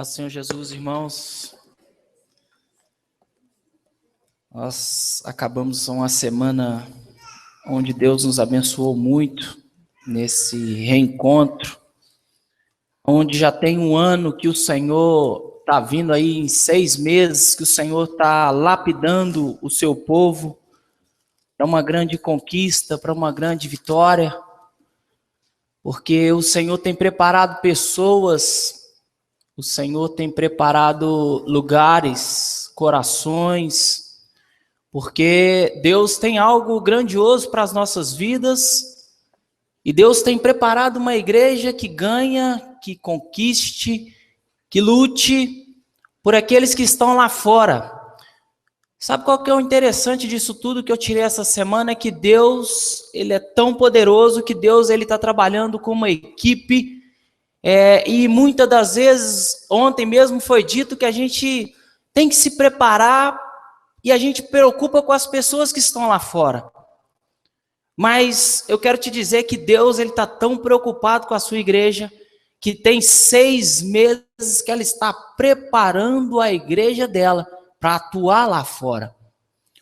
Paz do Senhor Jesus, irmãos. Nós acabamos uma semana onde Deus nos abençoou muito nesse reencontro, onde já tem um ano que o Senhor está vindo aí, em 6 meses, que o Senhor está lapidando o seu povo para uma grande conquista, para uma grande vitória, porque o Senhor tem preparado pessoas, o Senhor tem preparado lugares, corações, porque Deus tem algo grandioso para as nossas vidas e Deus tem preparado uma igreja que ganha, que conquiste, que lute por aqueles que estão lá fora. Sabe qual que é o interessante disso tudo que eu tirei essa semana? É que Deus, Ele é tão poderoso que Deus está trabalhando com uma equipe. E muitas das vezes, ontem mesmo foi dito que a gente tem que se preparar e a gente preocupa com as pessoas que estão lá fora. Mas eu quero te dizer que Deus está tão preocupado com a sua igreja que tem 6 meses que ela está preparando a igreja dela para atuar lá fora,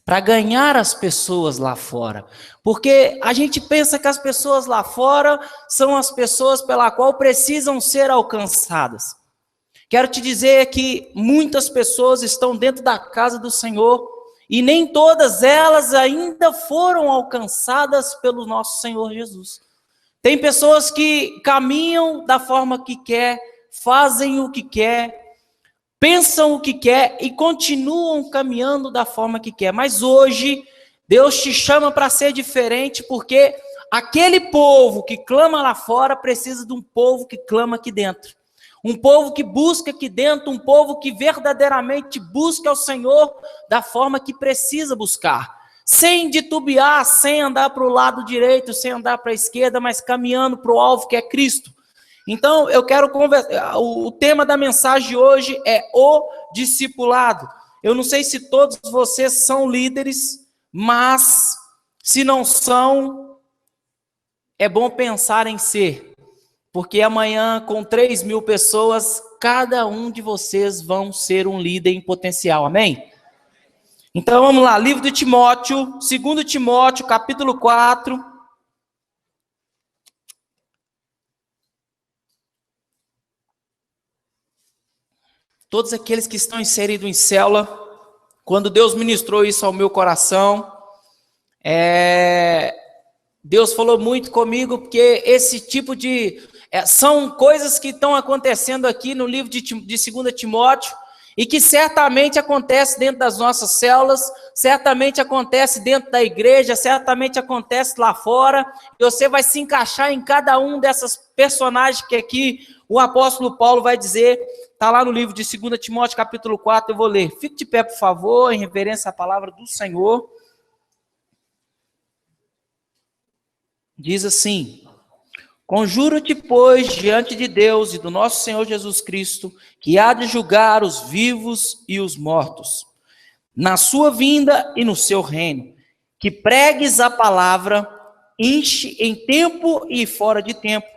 para ganhar as pessoas lá fora. Porque a gente pensa que as pessoas lá fora são as pessoas pela qual precisam ser alcançadas. Quero te dizer que muitas pessoas estão dentro da casa do Senhor e nem todas elas ainda foram alcançadas pelo nosso Senhor Jesus. Tem pessoas que caminham da forma que quer, fazem o que quer, pensam o que quer e continuam caminhando da forma que quer. Mas hoje, Deus te chama para ser diferente, porque aquele povo que clama lá fora precisa de um povo que clama aqui dentro. Um povo que busca aqui dentro, um povo que verdadeiramente busca ao Senhor da forma que precisa buscar. Sem titubear, sem andar para o lado direito, sem andar para a esquerda, mas caminhando para o alvo que é Cristo. Então, eu quero conversar. O tema da mensagem de hoje é o discipulado. Eu não sei se todos vocês são líderes, mas se não são, é bom pensar em ser. Porque amanhã, com 3.000 pessoas, cada um de vocês vão ser um líder em potencial. Amém? Então, vamos lá. Livro de Timóteo, 2 Timóteo, capítulo 4. Todos aqueles que estão inseridos em célula, quando Deus ministrou isso ao meu coração, Deus falou muito comigo, porque esse tipo de... são coisas que estão acontecendo aqui no livro de 2 Timóteo, e que certamente acontece dentro das nossas células, certamente acontece dentro da igreja, certamente acontece lá fora, e você vai se encaixar em cada um dessas personagens que aqui o apóstolo Paulo vai dizer. Está lá no livro de 2 Timóteo, capítulo 4, eu vou ler. Fique de pé, por favor, em reverência à palavra do Senhor. Diz assim: conjuro-te, pois, diante de Deus e do nosso Senhor Jesus Cristo, que há de julgar os vivos e os mortos, na sua vinda e no seu reino, que pregues a palavra, enche em tempo e fora de tempo,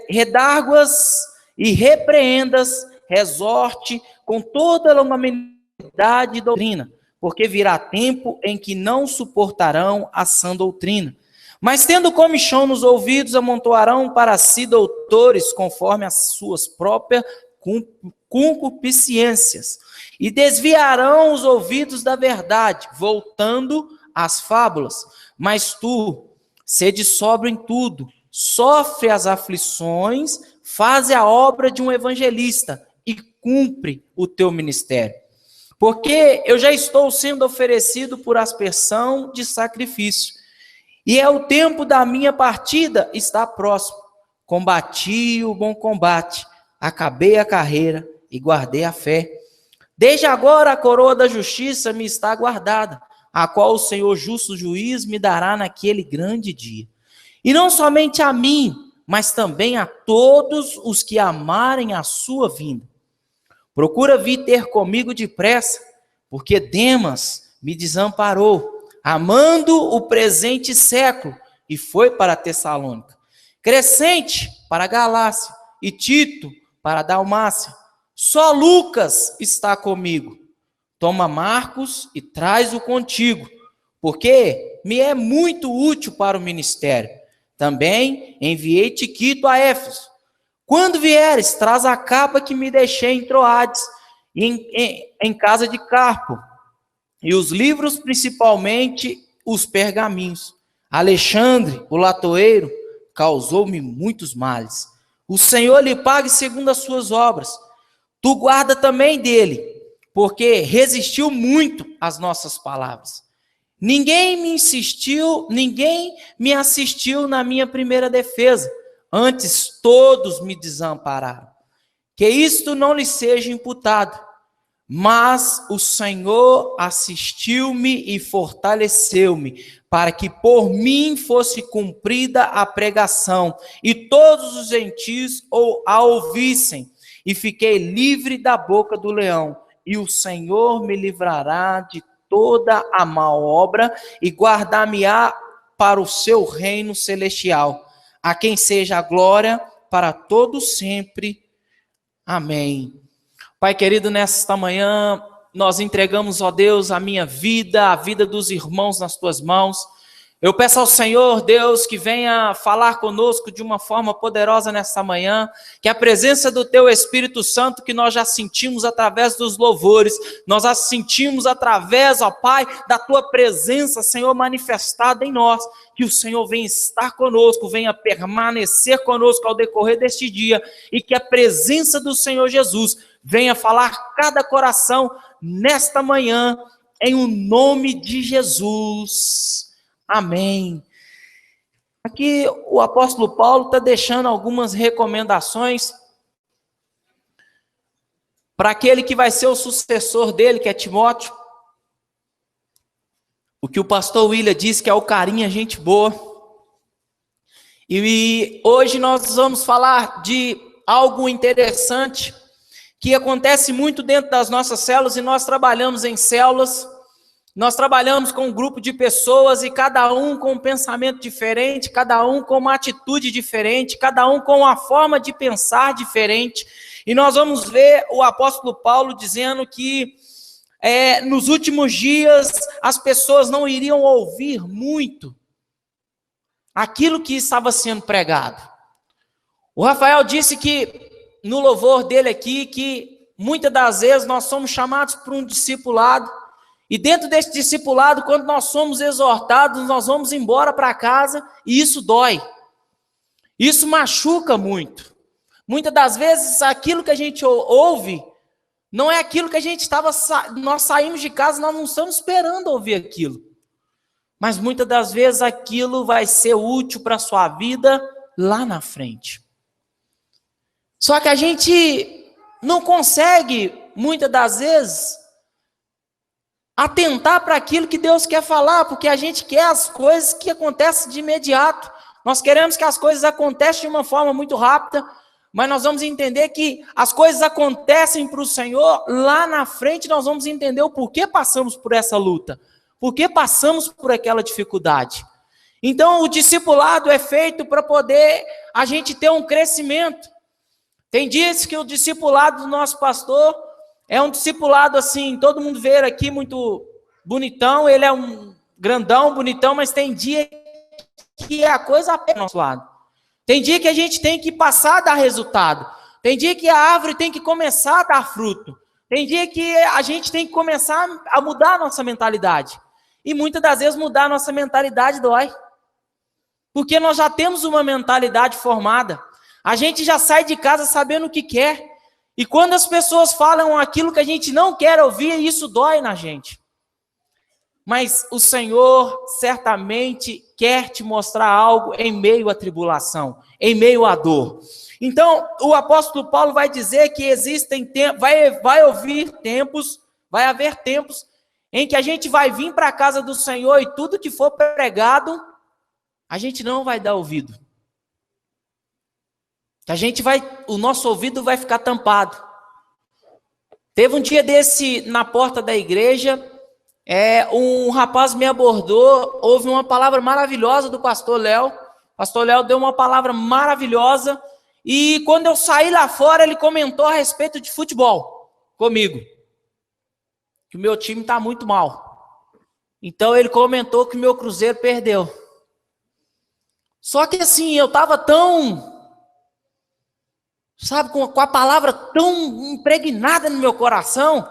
redarguas e repreendas, exorte com toda a longanimidade e doutrina, porque virá tempo em que não suportarão a sã doutrina, mas tendo comichão nos ouvidos, amontoarão para si doutores, conforme as suas próprias concupiscências, e desviarão os ouvidos da verdade, voltando às fábulas. Mas tu, sede sóbrio em tudo, sofre as aflições, faze a obra de um evangelista e cumpre o teu ministério. Porque eu já estou sendo oferecido por aspersão de sacrifício, e é o tempo da minha partida, está próximo. Combati o bom combate, acabei a carreira e guardei a fé. Desde agora a coroa da justiça me está guardada, a qual o Senhor justo juiz me dará naquele grande dia. E não somente a mim, mas também a todos os que amarem a sua vinda. Procura vir ter comigo depressa, porque Demas me desamparou, amando o presente século, e foi para Tessalônica. Crescente para Galácia, e Tito para Dalmácia. Só Lucas está comigo. Toma Marcos e traz-o contigo, porque me é muito útil para o ministério. Também enviei Tiquito a Éfeso. Quando vieres, traz a capa que me deixei em Troades, em casa de Carpo, e os livros, principalmente os pergaminhos. Alexandre, o latoeiro, causou-me muitos males. O Senhor lhe pague segundo as suas obras. Tu guarda também dele, porque resistiu muito às nossas palavras. Ninguém me assistiu na minha primeira defesa, antes todos me desampararam. Que isto não lhe seja imputado, mas o Senhor assistiu-me e fortaleceu-me, para que por mim fosse cumprida a pregação, e todos os gentios a ouvissem, e fiquei livre da boca do leão, e o Senhor me livrará de toda a má obra, e guardar-me-á para o seu reino celestial, a quem seja a glória para todo sempre. Amém. Pai querido, nesta manhã, nós entregamos, ó Deus, a minha vida, a vida dos irmãos nas tuas mãos. Eu peço ao Senhor, Deus, que venha falar conosco de uma forma poderosa nesta manhã, que a presença do Teu Espírito Santo, que nós já sentimos através dos louvores, nós a sentimos através, ó Pai, da Tua presença, Senhor, manifestada em nós, que o Senhor venha estar conosco, venha permanecer conosco ao decorrer deste dia, e que a presença do Senhor Jesus venha falar cada coração nesta manhã, em o nome de Jesus. Amém. Aqui o apóstolo Paulo está deixando algumas recomendações para aquele que vai ser o sucessor dele, que é Timóteo. O que o pastor William disse que é o carinha, gente boa. E hoje nós vamos falar de algo interessante que acontece muito dentro das nossas células, e nós trabalhamos em células. Nós trabalhamos com um grupo de pessoas e cada um com um pensamento diferente, cada um com uma atitude diferente, cada um com uma forma de pensar diferente. E nós vamos ver o apóstolo Paulo dizendo que nos últimos dias as pessoas não iriam ouvir muito aquilo que estava sendo pregado. O Rafael disse que, no louvor dele aqui, que muitas das vezes nós somos chamados para um discipulado. E dentro desse discipulado, quando nós somos exortados, nós vamos embora para casa e isso dói. Isso machuca muito. Muitas das vezes, aquilo que a gente ouve, não é aquilo que a gente estava... Nós saímos de casa, nós não estamos esperando ouvir aquilo. Mas muitas das vezes, aquilo vai ser útil para a sua vida lá na frente. Só que a gente não consegue, muitas das vezes, atentar para aquilo que Deus quer falar, porque a gente quer as coisas que acontecem de imediato. Nós queremos que as coisas aconteçam de uma forma muito rápida, mas nós vamos entender que as coisas acontecem para o Senhor, lá na frente nós vamos entender o porquê passamos por essa luta, porquê passamos por aquela dificuldade. Então o discipulado é feito para poder a gente ter um crescimento. Tem dias que o discipulado do nosso pastor é um discipulado assim, todo mundo vê ele aqui muito bonitão, ele é um grandão, bonitão, mas tem dia que a coisa aperta do nosso lado. Tem dia que a gente tem que passar a dar resultado. Tem dia que a árvore tem que começar a dar fruto. Tem dia que a gente tem que começar a mudar a nossa mentalidade. E muitas das vezes mudar a nossa mentalidade dói. Porque nós já temos uma mentalidade formada. A gente já sai de casa sabendo o que quer. E quando as pessoas falam aquilo que a gente não quer ouvir, isso dói na gente. Mas o Senhor certamente quer te mostrar algo em meio à tribulação, em meio à dor. Então, o apóstolo Paulo vai dizer que existem tempos, vai haver tempos em que a gente vai vir para a casa do Senhor e tudo que for pregado, a gente não vai dar ouvido. O nosso ouvido vai ficar tampado. Teve um dia desse na porta da igreja, um rapaz me abordou, houve uma palavra maravilhosa do pastor Léo. O pastor Léo deu uma palavra maravilhosa E quando eu saí lá fora, ele comentou a respeito de futebol comigo. Que o meu time está muito mal. Então ele comentou que o meu Cruzeiro perdeu. Só que assim, eu estava tão, sabe, com a palavra tão impregnada no meu coração,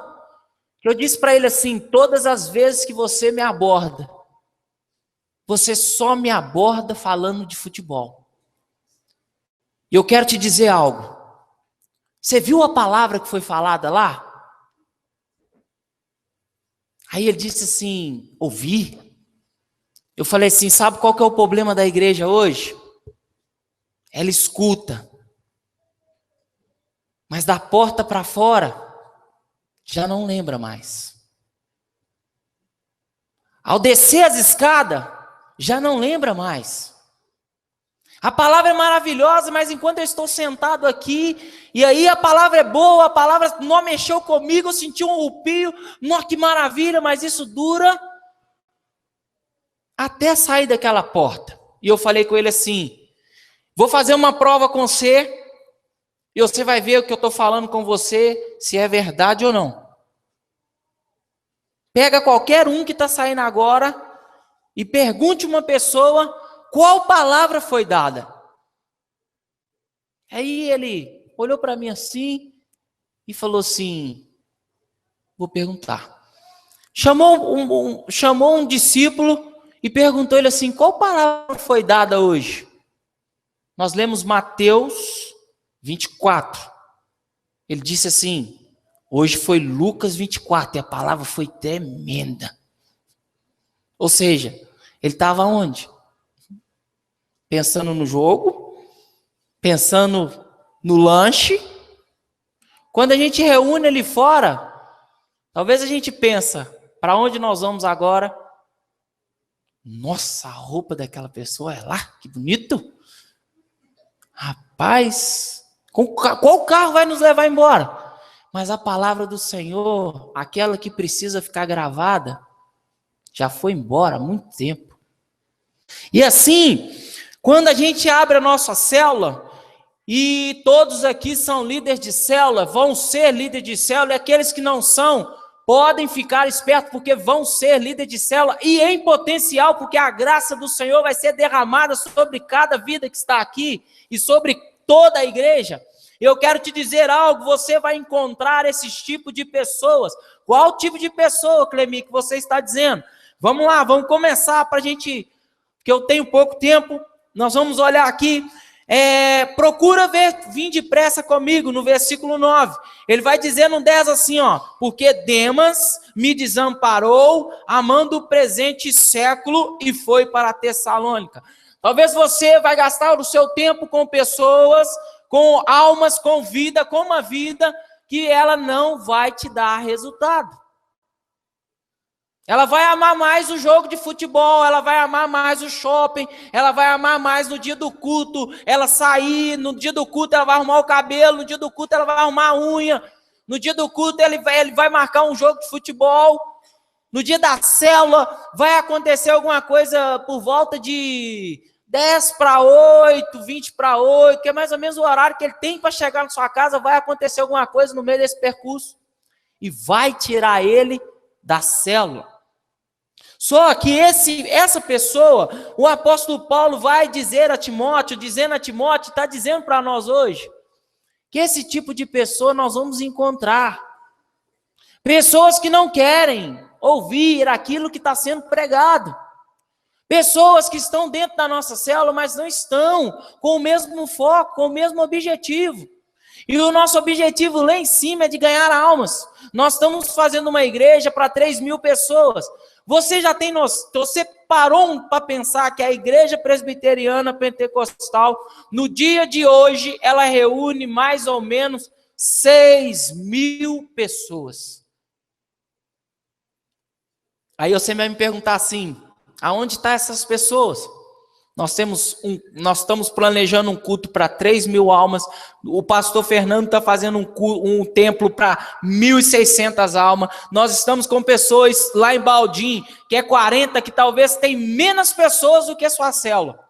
que eu disse para ele assim: todas as vezes que você me aborda, você só me aborda falando de futebol. E eu quero te dizer algo. Você viu a palavra que foi falada lá? Aí ele disse assim: ouvi. Eu falei assim: sabe qual que é o problema da igreja hoje? Ela escuta. Mas da porta para fora, já não lembra mais. Ao descer as escadas, já não lembra mais. A palavra é maravilhosa, mas enquanto eu estou sentado aqui, e aí a palavra é boa, a palavra não mexeu comigo, eu senti um arrepio, nossa, que maravilha, mas isso dura até sair daquela porta. E eu falei com ele assim: vou fazer uma prova com você, e você vai ver o que eu estou falando com você, se é verdade ou não. Pega qualquer um que está saindo agora, e pergunte uma pessoa qual palavra foi dada. Aí ele olhou para mim assim e falou assim: vou perguntar. Chamou um discípulo e perguntou ele assim: qual palavra foi dada hoje? Nós lemos Mateus 24. Ele disse assim: hoje foi Lucas 24 e a palavra foi tremenda. Ou seja, ele estava onde? Pensando no jogo, pensando no lanche. Quando a gente reúne ali fora, talvez a gente pensa: para onde nós vamos agora? Nossa, a roupa daquela pessoa é lá, que bonito. Rapaz, qual carro vai nos levar embora? Mas a palavra do Senhor, aquela que precisa ficar gravada, já foi embora há muito tempo. E assim, quando a gente abre a nossa célula, e todos aqui são líderes de célula, vão ser líderes de célula, e aqueles que não são, podem ficar espertos, porque vão ser líderes de célula, e em potencial, porque a graça do Senhor vai ser derramada sobre cada vida que está aqui, e sobre toda a igreja. Eu quero te dizer algo: você vai encontrar esses tipos de pessoas. Qual tipo de pessoa, Clemi, que você está dizendo? Vamos lá, vamos começar para a gente, que eu tenho pouco tempo, nós vamos olhar aqui. Procura vir depressa comigo, no versículo 9, ele vai dizer no 10 assim, ó: porque Demas me desamparou, amando o presente século, e foi para Tessalônica. Talvez você vai gastar o seu tempo com pessoas, com almas, com vida, com uma vida que ela não vai te dar resultado. Ela vai amar mais o jogo de futebol, ela vai amar mais o shopping, ela vai amar mais no dia do culto, ela sair, no dia do culto ela vai arrumar o cabelo, no dia do culto ela vai arrumar a unha, no dia do culto ele vai marcar um jogo de futebol, no dia da célula vai acontecer alguma coisa por volta de 10 para 8, 20 para 8, que é mais ou menos o horário que ele tem para chegar na sua casa, vai acontecer alguma coisa no meio desse percurso, e vai tirar ele da célula. Só que essa pessoa, o apóstolo Paulo vai dizer a Timóteo, está dizendo para nós hoje, que esse tipo de pessoa nós vamos encontrar. Pessoas que não querem ouvir aquilo que está sendo pregado. Pessoas que estão dentro da nossa célula, mas não estão com o mesmo foco, com o mesmo objetivo. E o nosso objetivo lá em cima é de ganhar almas. Nós estamos fazendo uma igreja para 3.000 pessoas. Você já tem noção, você parou para pensar que a igreja presbiteriana pentecostal, no dia de hoje, ela reúne mais ou menos 6.000 pessoas. Aí você vai me perguntar assim: aonde estão essas pessoas? Nós estamos planejando um culto para 3.000 almas. O pastor Fernando está fazendo um templo para 1.600 almas. Nós estamos com pessoas lá em Baldim, que é 40, que talvez tem menos pessoas do que a sua célula,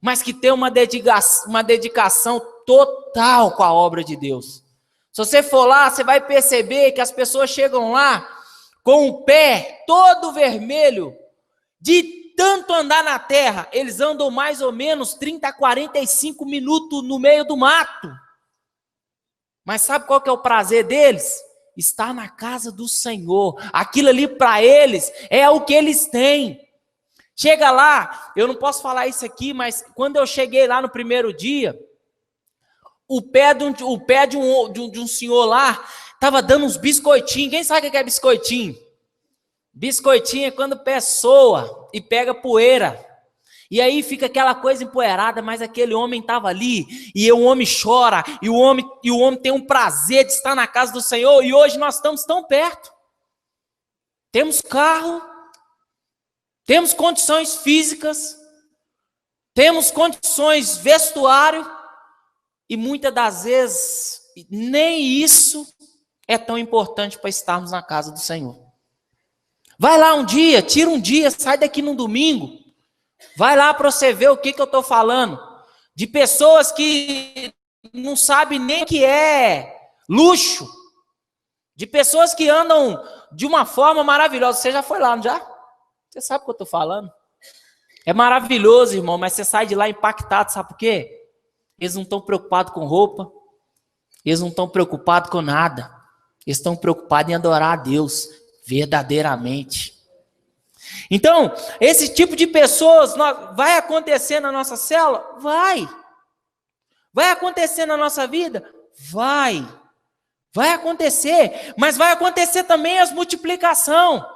mas que tem uma dedicação total com a obra de Deus. Se você for lá, você vai perceber que as pessoas chegam lá com o pé todo vermelho, de tanto andar na terra. Eles andam mais ou menos 30 a 45 minutos no meio do mato. Mas sabe qual que é o prazer deles? Estar na casa do Senhor. Aquilo ali para eles é o que eles têm. Chega lá, eu não posso falar isso aqui, mas quando eu cheguei lá no primeiro dia, o pé de um senhor lá estava dando uns biscoitinhos. Quem sabe o que é biscoitinho? Biscoitinho é quando o pé soa e pega poeira. E aí fica aquela coisa empoeirada, mas aquele homem estava ali, e o homem chora, e o homem tem um prazer de estar na casa do Senhor, e hoje nós estamos tão perto. Temos carro, temos condições físicas, temos condições vestuário, e muitas das vezes nem isso é tão importante para estarmos na casa do Senhor. Vai lá um dia, tira um dia, sai daqui num domingo, vai lá para você ver o que eu estou falando, de pessoas que não sabem nem o que é luxo, de pessoas que andam de uma forma maravilhosa. Você já foi lá, não já? Você sabe o que eu estou falando? É maravilhoso, irmão, mas você sai de lá impactado, sabe por quê? Eles não estão preocupados com roupa, eles não estão preocupados com nada, eles estão preocupados em adorar a Deus verdadeiramente. Então, esse tipo de pessoas vai acontecer na nossa célula? Vai. Vai acontecer na nossa vida? Vai. Vai acontecer, mas vai acontecer também as multiplicação.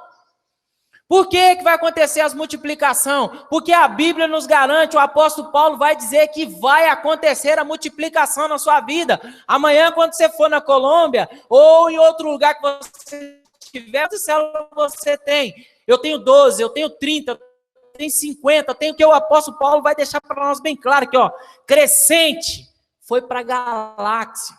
Por que vai acontecer as multiplicação? Porque a Bíblia nos garante, o apóstolo Paulo vai dizer que vai acontecer a multiplicação na sua vida. Amanhã, quando você for na Colômbia, ou em outro lugar que você estiver, você tem. Eu tenho 12, eu tenho 30, eu tenho 50, eu tenho o que o apóstolo Paulo vai deixar para nós bem claro aqui, ó. Crescente foi para a galáxia.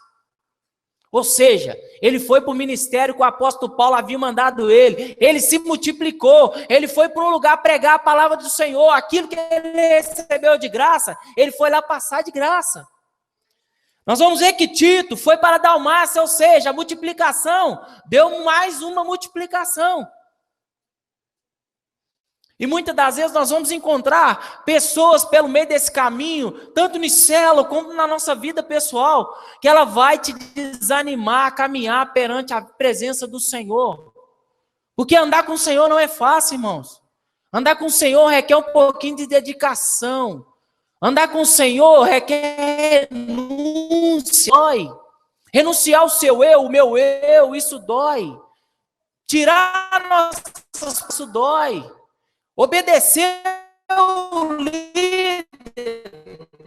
Ou seja, ele foi para o ministério que o apóstolo Paulo havia mandado ele se multiplicou, ele foi para um lugar pregar a palavra do Senhor, aquilo que ele recebeu de graça, ele foi lá passar de graça. Nós vamos ver que Tito foi para Dalmácia, ou seja, a multiplicação deu mais uma multiplicação. E muitas das vezes nós vamos encontrar pessoas pelo meio desse caminho, tanto no célula como na nossa vida pessoal, que ela vai te desanimar a caminhar perante a presença do Senhor. Porque andar com o Senhor não é fácil, irmãos. Andar com o Senhor requer um pouquinho de dedicação. Andar com o Senhor requer renúncia. Dói. Renunciar o seu eu, o meu eu, isso dói. Tirar nossas, isso dói. Obedecer o líder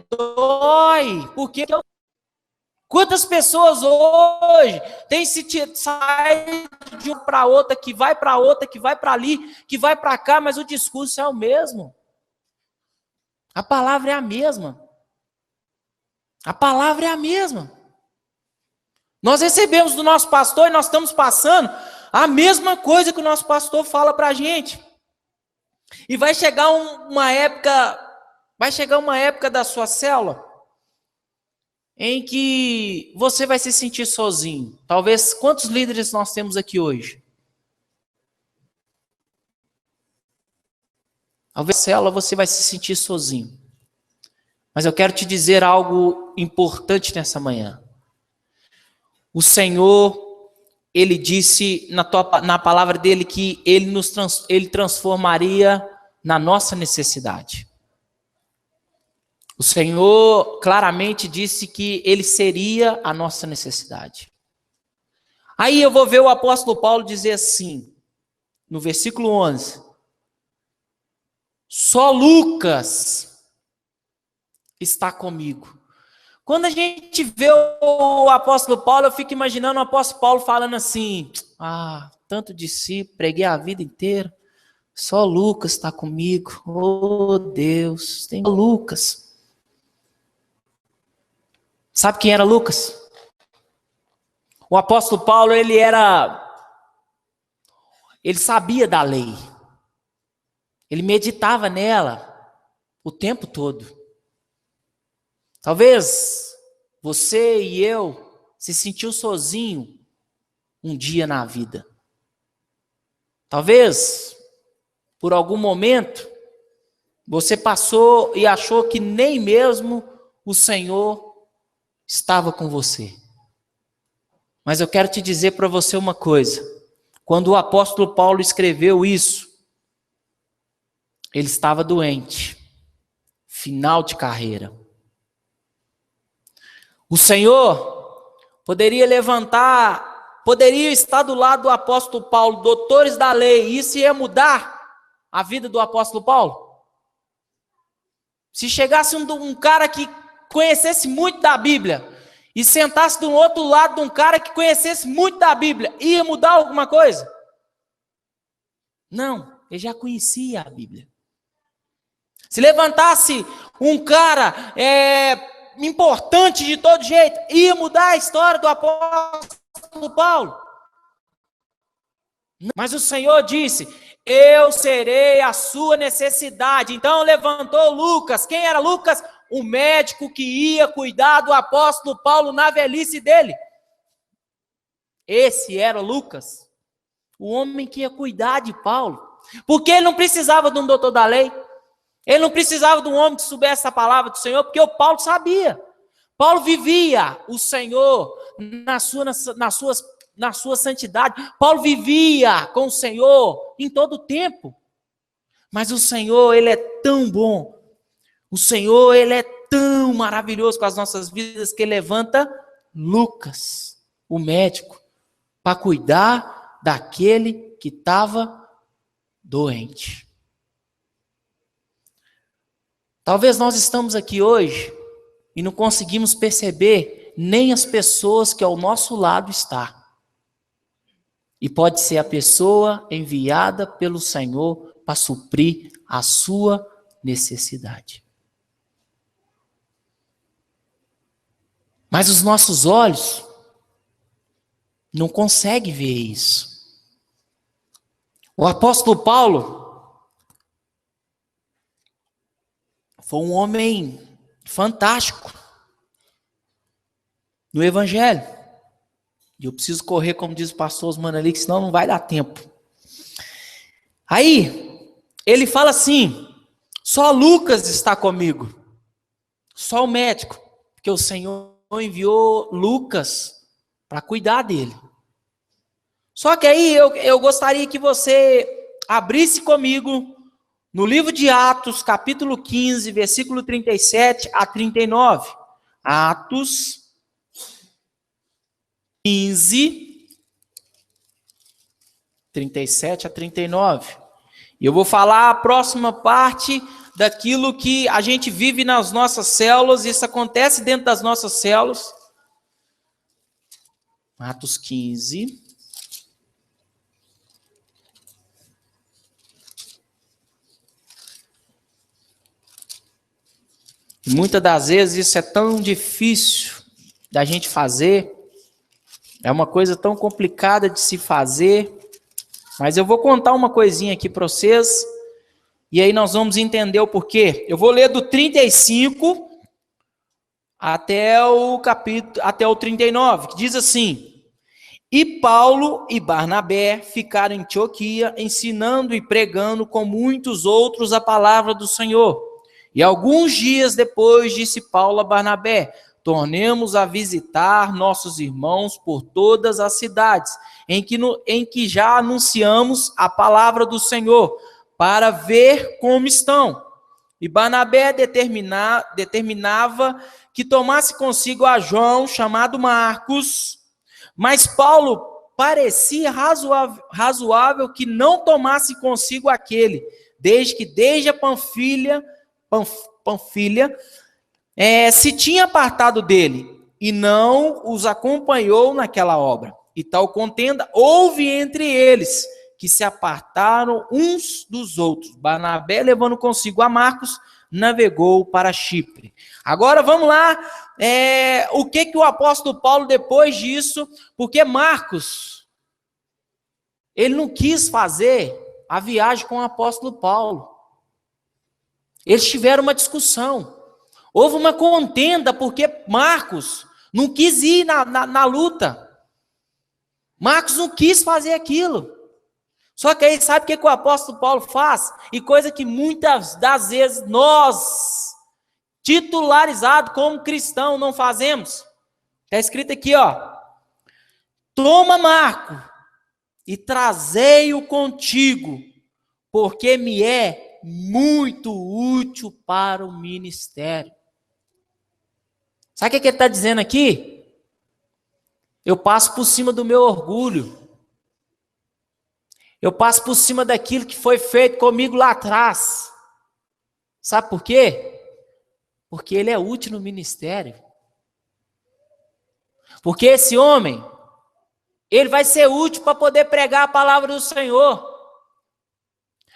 dói, porque quantas pessoas hoje têm se saído de uma para outra, que vai para outra, que vai para ali, que vai para cá, mas o discurso é o mesmo. A palavra é a mesma. A palavra é a mesma. Nós recebemos do nosso pastor e nós estamos passando a mesma coisa que o nosso pastor fala para a gente. E vai chegar uma época da sua célula em que você vai se sentir sozinho. Talvez, quantos líderes nós temos aqui hoje? Talvez na célula você vai se sentir sozinho. Mas eu quero te dizer algo importante nessa manhã. O Senhor, Ele disse na palavra dele que ele transformaria na nossa necessidade. O Senhor claramente disse que ele seria a nossa necessidade. Aí eu vou ver o apóstolo Paulo dizer assim, no versículo 11. Só Lucas está comigo. Quando a gente vê o apóstolo Paulo, eu fico imaginando o apóstolo Paulo falando assim, tanto discípulo, preguei a vida inteira, só Lucas está comigo, oh Deus, tem Lucas. Sabe quem era Lucas? O apóstolo Paulo, ele sabia da lei, ele meditava nela o tempo todo. Talvez você e eu se sentiu sozinho um dia na vida. Talvez, por algum momento, você passou e achou que nem mesmo o Senhor estava com você. Mas eu quero te dizer para você uma coisa. Quando o apóstolo Paulo escreveu isso, ele estava doente, final de carreira. O Senhor poderia estar do lado do apóstolo Paulo, doutores da lei, e isso ia mudar a vida do apóstolo Paulo? Se chegasse um cara que conhecesse muito da Bíblia e sentasse do outro lado de um cara que conhecesse muito da Bíblia, ia mudar alguma coisa? Não, ele já conhecia a Bíblia. Se levantasse um cara importante de todo jeito, ia mudar a história do apóstolo Paulo. Mas o Senhor disse: eu serei a sua necessidade. Então levantou Lucas. Quem era Lucas? O médico que ia cuidar do apóstolo Paulo na velhice dele. Esse era Lucas, o homem que ia cuidar de Paulo. Porque ele não precisava de um doutor da lei. Ele não precisava de um homem que soubesse a palavra do Senhor, porque o Paulo sabia. Paulo vivia o Senhor na sua santidade. Paulo vivia com o Senhor em todo o tempo. Mas o Senhor, Ele é tão bom. O Senhor, Ele é tão maravilhoso com as nossas vidas que Ele levanta Lucas, o médico, para cuidar daquele que estava doente. Talvez nós estamos aqui hoje e não conseguimos perceber nem as pessoas que ao nosso lado estão. E pode ser a pessoa enviada pelo Senhor para suprir a sua necessidade. Mas os nossos olhos não conseguem ver isso. O apóstolo Paulo foi um homem fantástico no Evangelho. E eu preciso correr, como diz o pastor Osmano ali, que senão não vai dar tempo. Aí, ele fala assim: só Lucas está comigo. Só o médico. Porque o Senhor enviou Lucas para cuidar dele. Só que aí eu gostaria que você abrisse comigo no livro de Atos, capítulo 15, versículo 37 a 39. Atos 15, 37 a 39. E eu vou falar a próxima parte daquilo que a gente vive nas nossas células, isso acontece dentro das nossas células. Atos 15. E muitas das vezes isso é tão difícil da gente fazer, é uma coisa tão complicada de se fazer, mas eu vou contar uma coisinha aqui para vocês, e aí nós vamos entender o porquê. Eu vou ler do 35 até o 39, que diz assim: e Paulo e Barnabé ficaram em Antioquia, ensinando e pregando com muitos outros a palavra do Senhor. E alguns dias depois disse Paulo a Barnabé: tornemos a visitar nossos irmãos por todas as cidades, em que já anunciamos a palavra do Senhor, para ver como estão. E Barnabé determinava que tomasse consigo a João, chamado Marcos, mas Paulo parecia razoável que não tomasse consigo aquele, desde a Panfilha, se tinha apartado dele e não os acompanhou naquela obra. E tal contenda houve entre eles, que se apartaram uns dos outros. Barnabé, levando consigo a Marcos, navegou para Chipre. Agora vamos lá, o que o apóstolo Paulo, depois disso, porque Marcos, ele não quis fazer a viagem com o apóstolo Paulo. Eles tiveram uma discussão. Houve uma contenda, porque Marcos Não quis ir na luta. Marcos não quis fazer aquilo. Só que aí sabe o que o apóstolo Paulo faz? E coisa que muitas das vezes nós, titularizados como cristão, não fazemos. Está escrito aqui, ó. Toma Marco e trazei-o contigo, porque me é muito útil para o ministério. Sabe o que ele está dizendo aqui? Eu passo por cima do meu orgulho. Eu passo por cima daquilo que foi feito comigo lá atrás. Sabe por quê? Porque ele é útil no ministério. Porque esse homem, ele vai ser útil para poder pregar a palavra do Senhor.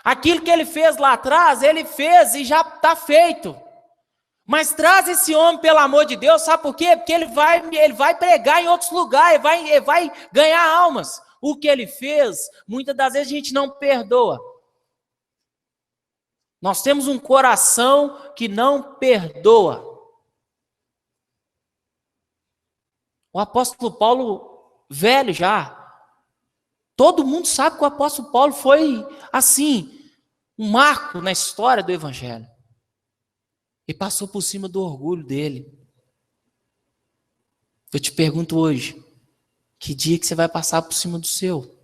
Aquilo que ele fez lá atrás, ele fez e já está feito. Mas traz esse homem, pelo amor de Deus, sabe por quê? Porque ele vai pregar em outros lugares, ele vai ganhar almas. O que ele fez, muitas das vezes a gente não perdoa. Nós temos um coração que não perdoa. O apóstolo Paulo, velho já, todo mundo sabe que o apóstolo Paulo foi, assim, um marco na história do evangelho. E passou por cima do orgulho dele. Eu te pergunto hoje, que dia que você vai passar por cima do seu?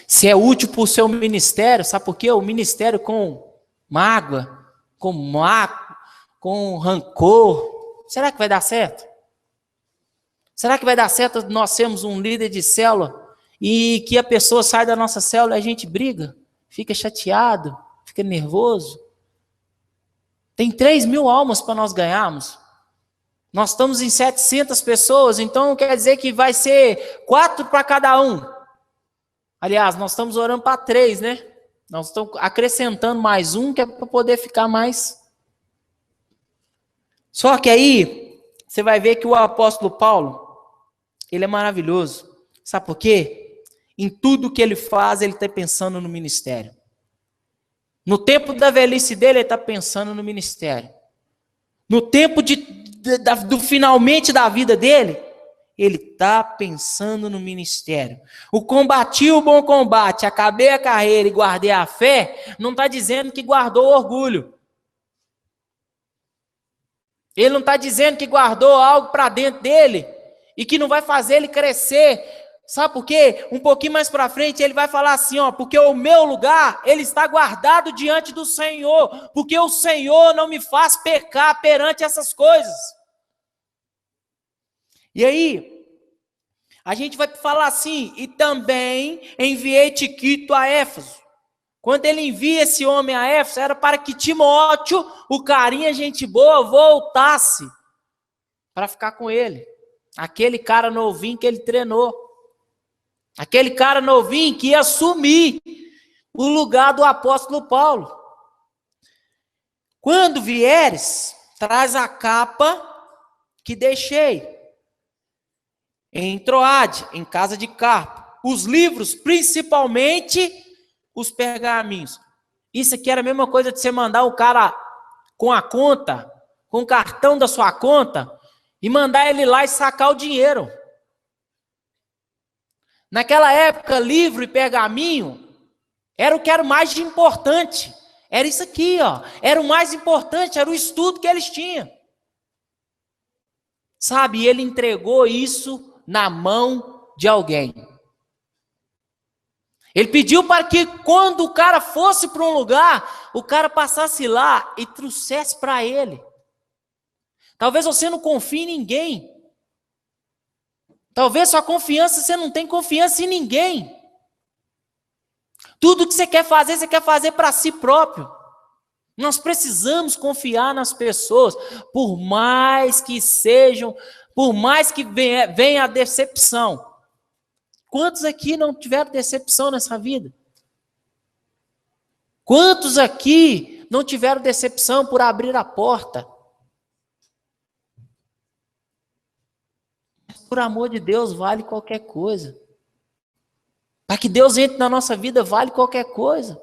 Se é útil para o seu ministério, sabe por quê? O ministério com mágoa, com rancor, será que vai dar certo? Será que vai dar certo nós sermos um líder de célula e que a pessoa sai da nossa célula e a gente briga? Fica chateado, fica nervoso. Tem 3.000 almas para nós ganharmos. Nós estamos em 700 pessoas, então quer dizer que vai ser 4 para cada um. Aliás, nós estamos orando para 3, né? Nós estamos acrescentando mais um, que é para poder ficar mais. Só que aí, você vai ver que o apóstolo Paulo, ele é maravilhoso. Sabe por quê? Em tudo que ele faz, ele está pensando no ministério. No tempo da velhice dele, ele está pensando no ministério. No tempo do finalmente da vida dele, ele está pensando no ministério. O combati o bom combate, acabei a carreira e guardei a fé, não está dizendo que guardou o orgulho. Ele não está dizendo que guardou algo para dentro dele e que não vai fazer ele crescer. Sabe por quê? Um pouquinho mais para frente ele vai falar assim, ó, porque o meu lugar, ele está guardado diante do Senhor, porque o Senhor não me faz pecar perante essas coisas. E aí, a gente vai falar assim, e também enviei Tíquico a Éfeso. Quando ele envia esse homem a Éfeso, era para que Timóteo, o carinha, gente boa, voltasse para ficar com ele. Aquele cara novinho que ele treinou. Aquele cara novinho que ia assumir o lugar do apóstolo Paulo. Quando vieres, traz a capa que deixei em Troade, em casa de Carpo. Os livros, principalmente os pergaminhos. Isso aqui era a mesma coisa de você mandar o cara com a conta, com o cartão da sua conta, e mandar ele lá e sacar o dinheiro. Naquela época, livro e pergaminho era o que era o mais importante. Era isso aqui, ó. Era o mais importante, era o estudo que eles tinham. Sabe, e ele entregou isso na mão de alguém. Ele pediu para que quando o cara fosse para um lugar, o cara passasse lá e trouxesse para ele. Talvez você não confie em ninguém. Talvez sua confiança, você não tem confiança em ninguém. Tudo que você quer fazer para si próprio. Nós precisamos confiar nas pessoas, por mais que sejam, por mais que venha a decepção. Quantos aqui não tiveram decepção nessa vida? Quantos aqui não tiveram decepção por abrir a porta? Por amor de Deus, vale qualquer coisa. Para que Deus entre na nossa vida, vale qualquer coisa.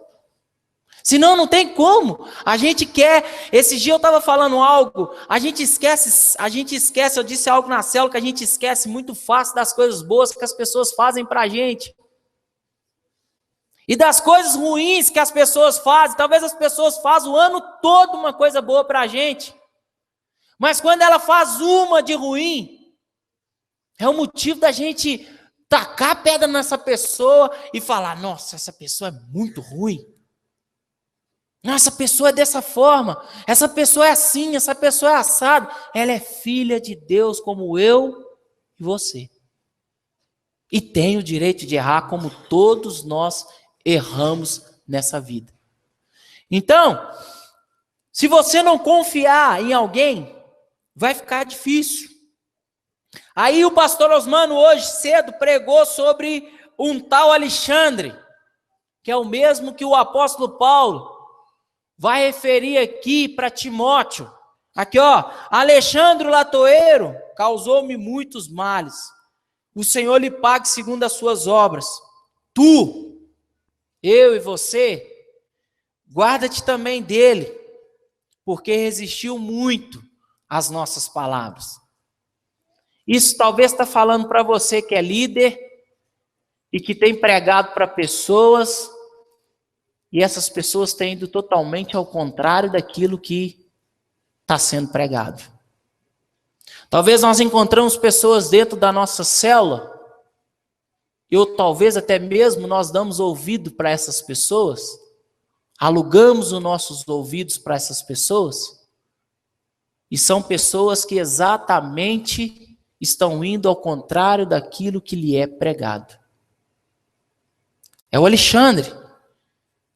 Senão não tem como. A gente quer, esse dia eu estava falando algo, a gente esquece, eu disse algo na célula que a gente esquece muito fácil das coisas boas que as pessoas fazem pra gente. E das coisas ruins que as pessoas fazem. Talvez as pessoas façam o ano todo uma coisa boa pra gente. Mas quando ela faz uma de ruim, é o motivo da gente tacar a pedra nessa pessoa e falar, nossa, essa pessoa é muito ruim. Nossa, essa pessoa é dessa forma, essa pessoa é assim, essa pessoa é assado. Ela é filha de Deus como eu e você. E tem o direito de errar como todos nós erramos nessa vida. Então, se você não confiar em alguém, vai ficar difícil. Aí o pastor Osmano hoje cedo pregou sobre um tal Alexandre, que é o mesmo que o apóstolo Paulo vai referir aqui para Timóteo. Aqui ó, Alexandre o latoeiro causou-me muitos males. O Senhor lhe pague segundo as suas obras. Tu, eu e você, guarda-te também dele, porque resistiu muito às nossas palavras. Isso talvez está falando para você que é líder e que tem pregado para pessoas, e essas pessoas têm ido totalmente ao contrário daquilo que está sendo pregado. Talvez nós encontramos pessoas dentro da nossa célula, ou talvez até mesmo nós damos ouvido para essas pessoas, alugamos os nossos ouvidos para essas pessoas, e são pessoas que exatamente estão indo ao contrário daquilo que lhe é pregado. É o Alexandre,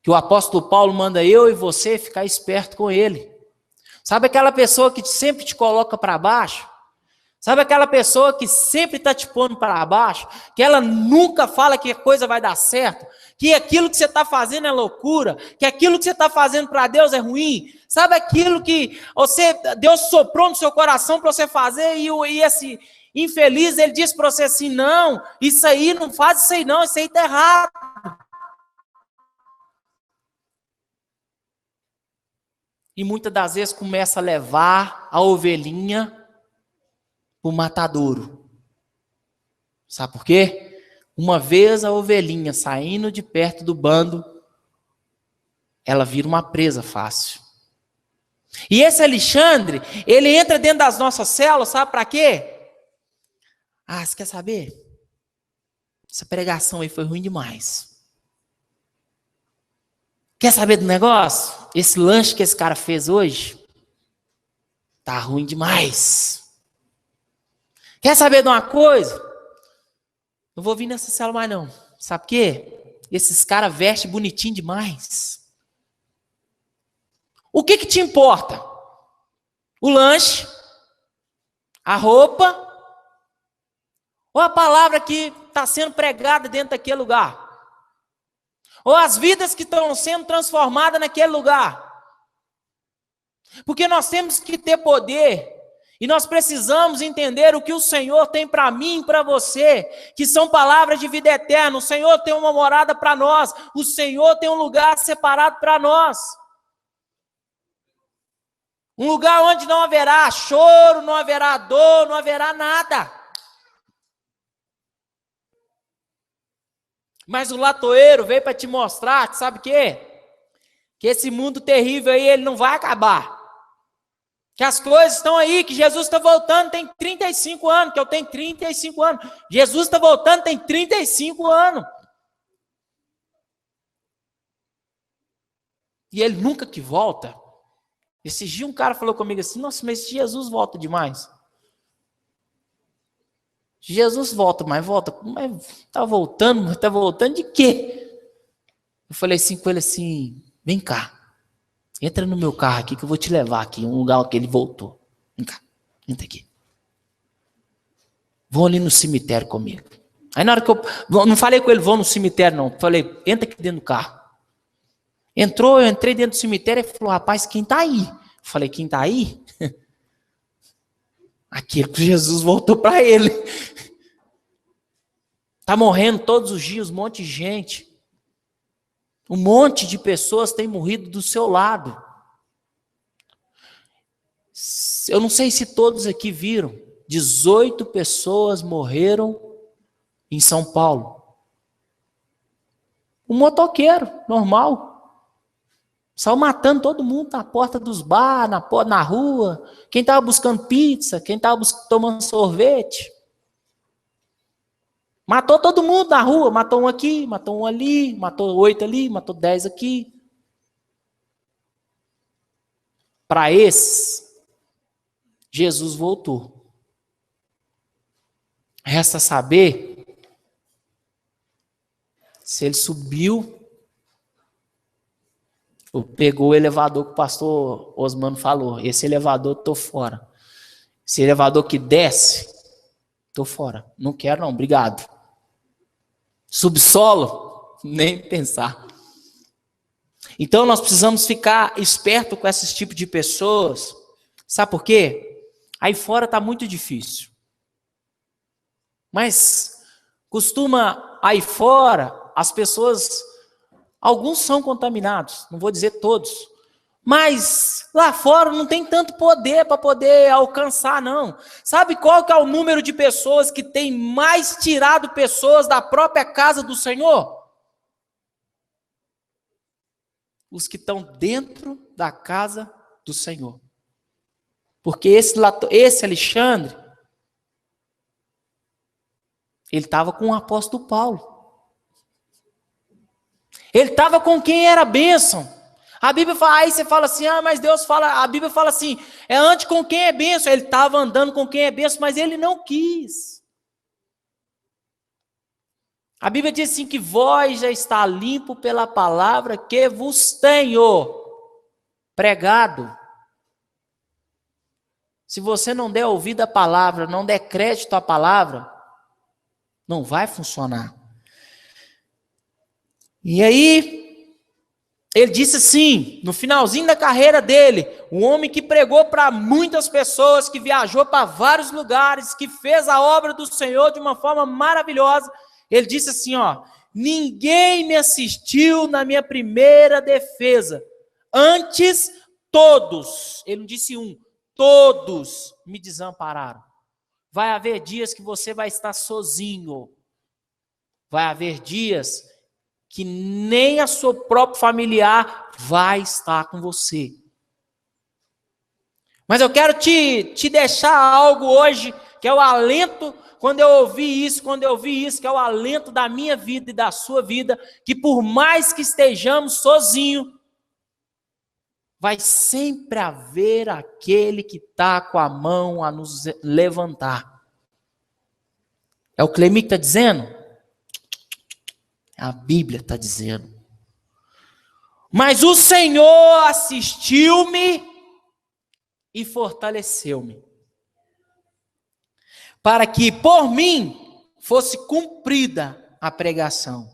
que o apóstolo Paulo manda eu e você ficar esperto com ele. Sabe aquela pessoa que sempre te coloca para baixo? Sabe aquela pessoa que sempre está te pondo para baixo? Que ela nunca fala que a coisa vai dar certo? Que aquilo que você está fazendo é loucura? Que aquilo que você está fazendo para Deus é ruim? Sabe aquilo que Deus soprou no seu coração para você fazer e esse infeliz, ele diz para você assim, não, isso aí, não faz isso aí não, isso aí está errado. E muitas das vezes começa a levar a ovelhinha para o matadouro. Sabe por quê? Uma vez a ovelhinha saindo de perto do bando, ela vira uma presa fácil. E esse Alexandre, ele entra dentro das nossas células, sabe para quê? Ah, você quer saber? Essa pregação aí foi ruim demais. Quer saber do negócio? Esse lanche que esse cara fez hoje tá ruim demais. Quer saber de uma coisa? Não vou vir nessa célula mais não. Sabe por quê? Esses caras vestem bonitinho demais. O que te importa? O lanche? A roupa? Ou a palavra que está sendo pregada dentro daquele lugar? Ou as vidas que estão sendo transformadas naquele lugar? Porque nós temos que ter poder e nós precisamos entender o que o Senhor tem para mim e para você, que são palavras de vida eterna. O Senhor tem uma morada para nós, o Senhor tem um lugar separado para nós. Um lugar onde não haverá choro, não haverá dor, não haverá nada. Mas o latoeiro veio para te mostrar, sabe o quê? Que esse mundo terrível aí, ele não vai acabar. Que as coisas estão aí, que Jesus está voltando, tem 35 anos, que eu tenho 35 anos. Jesus está voltando, tem 35 anos. E ele nunca que volta. Esse dia um cara falou comigo assim, nossa, mas Jesus volta demais. Jesus volta, mas tá voltando de quê? Eu falei assim com ele assim, vem cá, entra no meu carro aqui que eu vou te levar aqui, um lugar que ele voltou. Vem cá, entra aqui. Vão ali no cemitério comigo. Aí na hora que eu não falei com ele, vão no cemitério não, falei, entra aqui dentro do carro. Entrou, eu entrei dentro do cemitério e falou, rapaz, quem tá aí? Eu falei, quem tá aí? Aquele que Jesus voltou para ele. Tá morrendo todos os dias um monte de gente. Um monte de pessoas tem morrido do seu lado. Eu não sei se todos aqui viram, 18 pessoas morreram em São Paulo. Um motoqueiro, normal. Saiu matando todo mundo na porta dos bares, na rua. Quem estava buscando pizza, quem estava tomando sorvete. Matou todo mundo na rua. Matou um aqui, matou um ali, matou 8 ali, matou 10 aqui. Para esses, Jesus voltou. Resta saber se ele subiu ou pegou o elevador que o pastor Osmano falou. Esse elevador, tô fora. Esse elevador que desce, tô fora. Não quero não, obrigado. Subsolo, nem pensar. Então nós precisamos ficar esperto com esse tipo de pessoas. Sabe por quê? Aí fora está muito difícil. Mas costuma aí fora, as pessoas, alguns são contaminados, não vou dizer todos, mas lá fora não tem tanto poder para poder alcançar, não. Sabe qual que é o número de pessoas que tem mais tirado pessoas da própria casa do Senhor? Os que estão dentro da casa do Senhor. Porque esse Alexandre, ele estava com o apóstolo Paulo. Ele estava com quem era bênção. A Bíblia fala, aí você fala assim, mas Deus fala, a Bíblia fala assim, é antes com quem é bênção. Ele estava andando com quem é bênção, mas ele não quis. A Bíblia diz assim que vós já está limpo pela palavra que vos tenho pregado. Se você não der ouvido à palavra, não der crédito à palavra, não vai funcionar. E aí, ele disse assim, no finalzinho da carreira dele, um homem que pregou para muitas pessoas, que viajou para vários lugares, que fez a obra do Senhor de uma forma maravilhosa. Ele disse assim, ninguém me assistiu na minha primeira defesa. Antes, todos, ele não disse um, todos me desampararam. Vai haver dias que você vai estar sozinho. Vai haver dias que nem a seu próprio familiar vai estar com você. Mas eu quero te deixar algo hoje, que é o alento, quando eu ouvi isso, que é o alento da minha vida e da sua vida, que por mais que estejamos sozinhos, vai sempre haver aquele que está com a mão a nos levantar. É o Clemi que está dizendo? A Bíblia está dizendo. Mas o Senhor assistiu-me e fortaleceu-me, para que por mim fosse cumprida a pregação,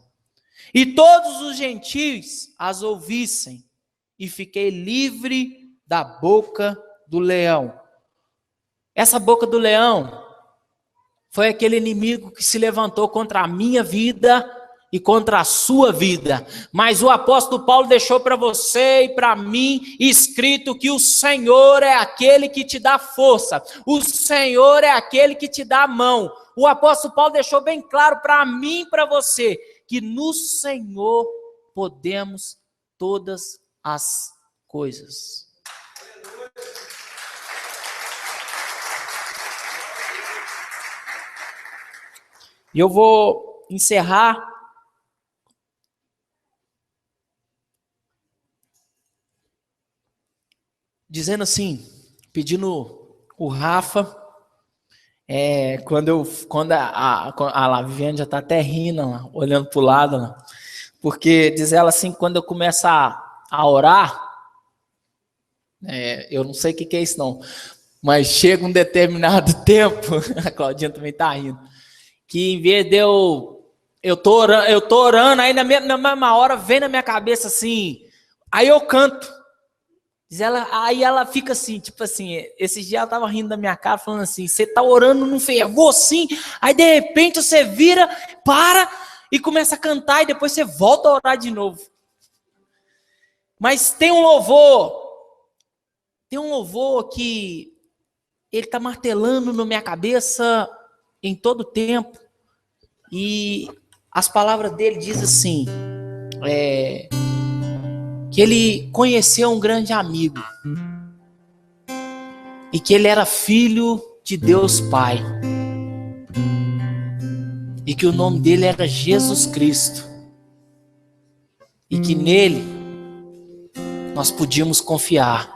e todos os gentios as ouvissem, e fiquei livre da boca do leão. Essa boca do leão foi aquele inimigo que se levantou contra a minha vida e contra a sua vida. Mas o apóstolo Paulo deixou para você e para mim escrito que o Senhor é aquele que te dá força. O Senhor é aquele que te dá a mão. O apóstolo Paulo deixou bem claro para mim e para você que no Senhor podemos todas as coisas. E eu vou encerrar dizendo assim, pedindo o Rafa, quando a Viviane já está até rindo, lá, olhando para o lado, lá, porque diz ela assim, quando eu começo a orar, eu não sei o que é isso não, mas chega um determinado tempo, a Claudinha também está rindo, que em vez de eu tô orando, aí na mesma hora vem na minha cabeça assim, aí eu canto. Aí ela fica assim, tipo assim, esses dias ela tava rindo da minha cara, falando assim, você tá orando num fervor assim, aí de repente você vira, para e começa a cantar, e depois você volta a orar de novo. Mas tem um louvor que ele está martelando na minha cabeça em todo o tempo. E as palavras dele dizem assim, que ele conheceu um grande amigo e que ele era filho de Deus Pai e que o nome dele era Jesus Cristo e que nele nós podíamos confiar.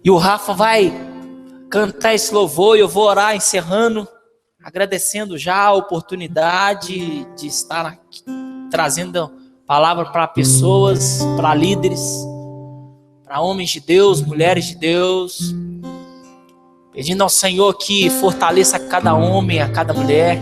E o Rafa vai cantar esse louvor e eu vou orar encerrando, agradecendo já a oportunidade de estar aqui, trazendo palavra para pessoas, para líderes, para homens de Deus, mulheres de Deus, pedindo ao Senhor que fortaleça cada homem, a cada mulher,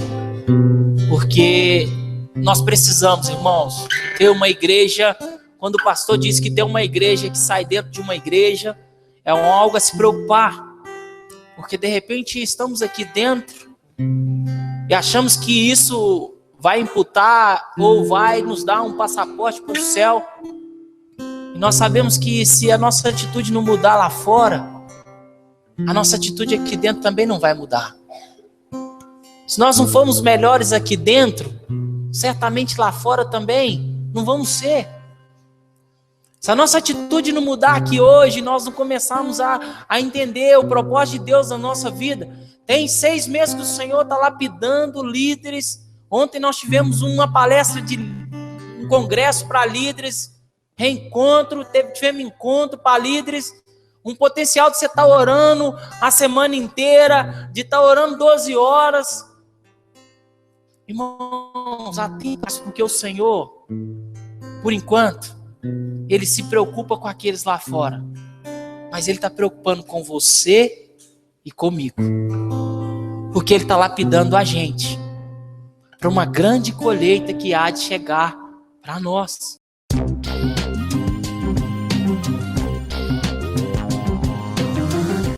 porque nós precisamos, irmãos, ter uma igreja. Quando o pastor diz que tem uma igreja que sai dentro de uma igreja, é algo a se preocupar, porque de repente estamos aqui dentro e achamos que isso vai imputar ou vai nos dar um passaporte para o céu. E nós sabemos que se a nossa atitude não mudar lá fora, a nossa atitude aqui dentro também não vai mudar. Se nós não formos melhores aqui dentro, certamente lá fora também não vamos ser. Se a nossa atitude não mudar aqui hoje, nós não começarmos a entender o propósito de Deus na nossa vida. Tem 6 meses que o Senhor está lapidando líderes. Ontem nós tivemos uma palestra de um congresso para líderes, reencontro, tivemos encontro para líderes. Um potencial de você estar orando a semana inteira, de estar orando 12 horas. Irmãos, atentos, porque o Senhor, por enquanto, Ele se preocupa com aqueles lá fora, mas Ele está preocupando com você e comigo, porque Ele está lapidando a gente para uma grande colheita que há de chegar para nós.